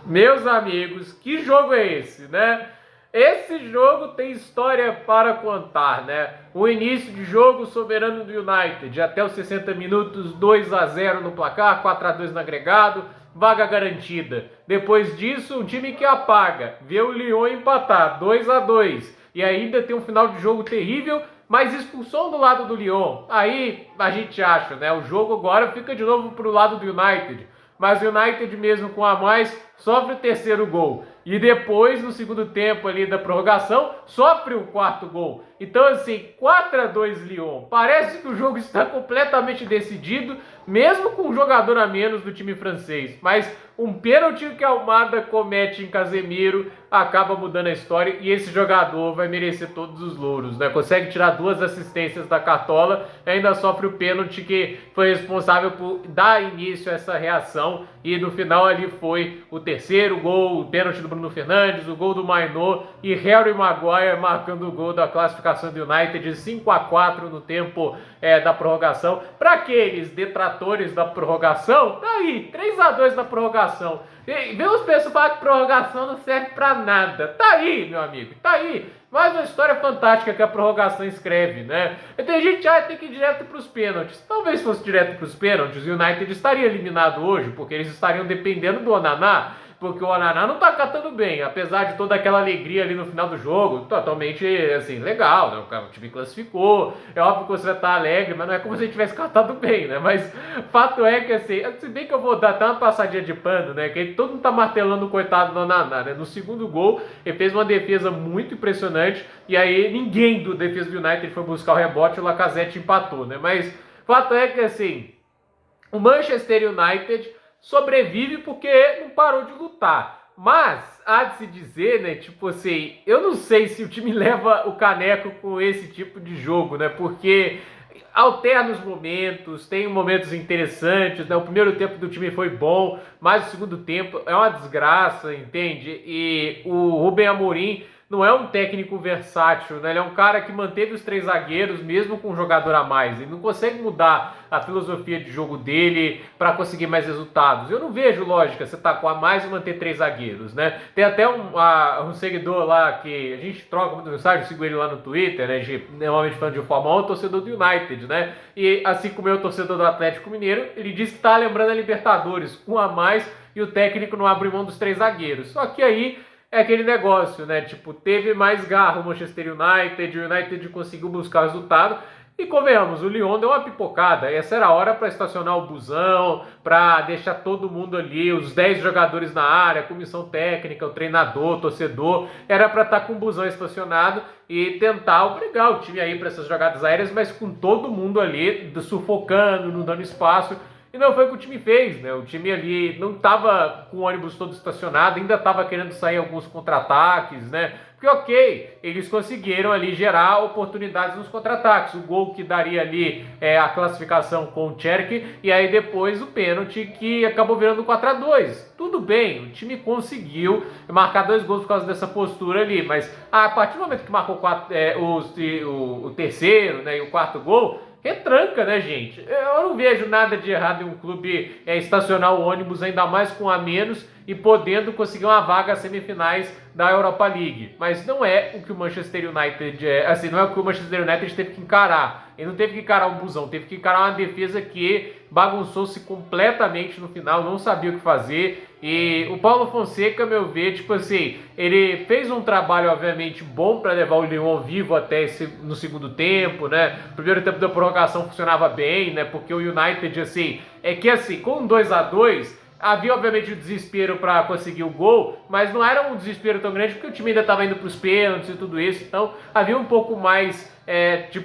Meus amigos, que jogo é esse, né? Esse jogo tem história para contar, né? O início de jogo soberano do United, até os 60 minutos, 2-0 no placar, 4-2 no agregado, vaga garantida. Depois disso, um time que apaga, vê o Lyon empatar, 2-2, e ainda tem um final de jogo terrível, mas expulsão do lado do Lyon. Aí a gente acha, né? O jogo agora fica de novo pro lado do United. Mas o United, mesmo com a mais, sofre o terceiro gol. E depois, no segundo tempo ali da prorrogação, sofre o quarto gol. Então, assim, 4-2 Lyon. Parece que o jogo está completamente decidido, mesmo com um jogador a menos do time francês. Mas um pênalti que a Almada comete em Casemiro acaba mudando a história, e esse jogador vai merecer todos os louros, né? Consegue tirar 2 assistências da cartola e ainda sofre o pênalti que foi responsável por dar início a essa reação, e no final ali foi o terceiro gol, o pênalti do Bruno Fernandes, o gol do Mainô e Harry Maguire marcando o gol da classificação do United, 5-4 no tempo da prorrogação. Para aqueles detratores da prorrogação, tá aí, 3-2 na prorrogação. E vê os pessoas falar que prorrogação não serve pra nada. Tá aí, meu amigo, tá aí. Mais uma história fantástica que a prorrogação escreve, né? E tem gente que tem que ir direto pros pênaltis. Talvez fosse direto pros pênaltis, o United estaria eliminado hoje, porque eles estariam dependendo do Onaná, porque o Onaná não tá catando bem, apesar de toda aquela alegria ali no final do jogo, totalmente, assim, legal, né? O time classificou, é óbvio que você vai estar alegre, mas não é como se ele tivesse catado bem, né? Mas fato é que, assim, se bem que eu vou dar até uma passadinha de pano, né? Que todo mundo tá martelando o coitado do Onaná, né? No segundo gol, ele fez uma defesa muito impressionante, e aí ninguém do defesa do United foi buscar o rebote e o Lacazette empatou, né? Mas fato é que, assim, o Manchester United sobrevive porque não parou de lutar. Mas, há de se dizer, né, tipo assim, eu não sei se o time leva o caneco com esse tipo de jogo, né, porque alterna os momentos, tem momentos interessantes, né, o primeiro tempo do time foi bom, mas o segundo tempo é uma desgraça, entende? E o Rubem Amorim não é um técnico versátil, né? Ele é um cara que manteve os 3 zagueiros mesmo com um jogador a mais. Ele não consegue mudar a filosofia de jogo dele para conseguir mais resultados. Eu não vejo lógica você tá com a mais e manter 3 zagueiros, né? Tem até um seguidor lá que a gente troca muita mensagem, eu sigo ele lá no Twitter, né? Normalmente falando de Fórmula 1, torcedor do United, né? E assim como eu, torcedor do Atlético Mineiro, ele disse que tá lembrando a Libertadores, com a mais, e o técnico não abre mão dos 3 zagueiros. Só que aí é aquele negócio, né? Tipo, teve mais garra o Manchester United, o United conseguiu buscar o resultado. E convenhamos, o Lyon deu uma pipocada. Essa era a hora para estacionar o busão, para deixar todo mundo ali, os 10 jogadores na área, a comissão técnica, o treinador, o torcedor. Era para estar com o busão estacionado e tentar obrigar o time a ir para essas jogadas aéreas, mas com todo mundo ali sufocando, não dando espaço. E não foi o que o time fez, né? O time ali não estava com o ônibus todo estacionado, ainda estava querendo sair alguns contra-ataques, né? Porque, ok, eles conseguiram ali gerar oportunidades nos contra-ataques. O gol que daria ali a classificação com o Cherki, e aí depois o pênalti que acabou virando 4-2. Tudo bem, o time conseguiu marcar 2 gols por causa dessa postura ali, mas a partir do momento que marcou o terceiro, né, e o quarto gol, retranca, né, gente? Eu não vejo nada de errado em um clube estacionar o ônibus, ainda mais com a menos, e podendo conseguir uma vaga às semifinais da Europa League. Mas não é o que o Manchester United assim, não é o que o Manchester United teve que encarar. Ele não teve que encarar um busão, teve que encarar uma defesa que bagunçou-se completamente no final, não sabia o que fazer. E o Paulo Fonseca, a meu ver, tipo assim, ele fez um trabalho obviamente bom para levar o Lyon vivo até no segundo tempo, né? O primeiro tempo da prorrogação funcionava bem, né? Porque o United, assim, com 2-2 havia, obviamente, o desespero para conseguir o gol, mas não era um desespero tão grande porque o time ainda estava indo para os pênaltis e tudo isso. Então, havia um pouco mais,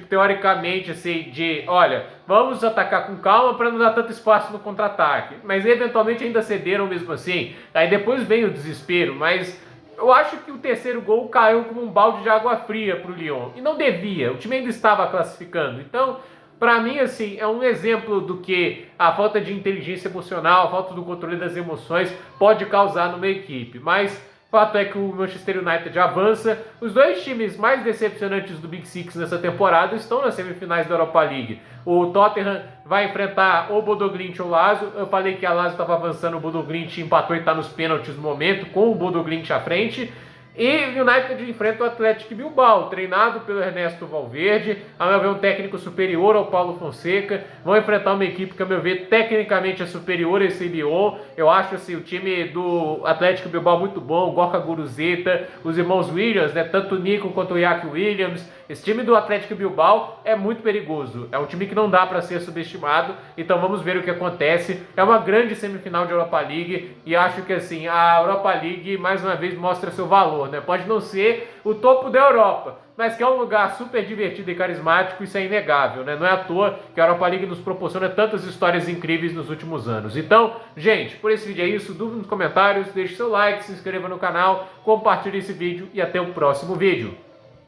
teoricamente, assim, de, olha, vamos atacar com calma para não dar tanto espaço no contra-ataque. Mas, eventualmente, ainda cederam mesmo assim. Aí depois vem o desespero, mas eu acho que o terceiro gol caiu como um balde de água fria para o Lyon. E não devia, o time ainda estava classificando. Então, para mim, assim, é um exemplo do que a falta de inteligência emocional, a falta do controle das emoções pode causar numa equipe. Mas Fato é que o Manchester United avança. Os dois times mais decepcionantes do Big Six nessa temporada estão nas semifinais da Europa League. O Tottenham vai enfrentar ou Bodo Glimt ou Lazio. Eu falei que a Lazio estava avançando, o Bodo Glimt empatou e está nos pênaltis no momento, com o Bodo Glimt à frente. E o United enfrenta o Atlético Bilbao, treinado pelo Ernesto Valverde, a meu ver um técnico superior ao Paulo Fonseca. Vão enfrentar uma equipe que, a meu ver, tecnicamente é superior a esse Lyon. Eu acho assim, o time do Atlético Bilbao muito bom, Gorka Guruzeta, os irmãos Williams, né, tanto o Nico quanto o Iñaki Williams. Esse time do Atlético Bilbao é muito perigoso, é um time que não dá para ser subestimado, então vamos ver o que acontece. É uma grande semifinal de Europa League e acho que assim, a Europa League mais uma vez mostra seu valor, né? Pode não ser o topo da Europa, mas que é um lugar super divertido e carismático, isso é inegável, né? Não é à toa que a Europa League nos proporciona tantas histórias incríveis nos últimos anos. Então, gente, por esse vídeo é isso, dúvida nos comentários, deixe seu like, se inscreva no canal, compartilhe esse vídeo e até o próximo vídeo.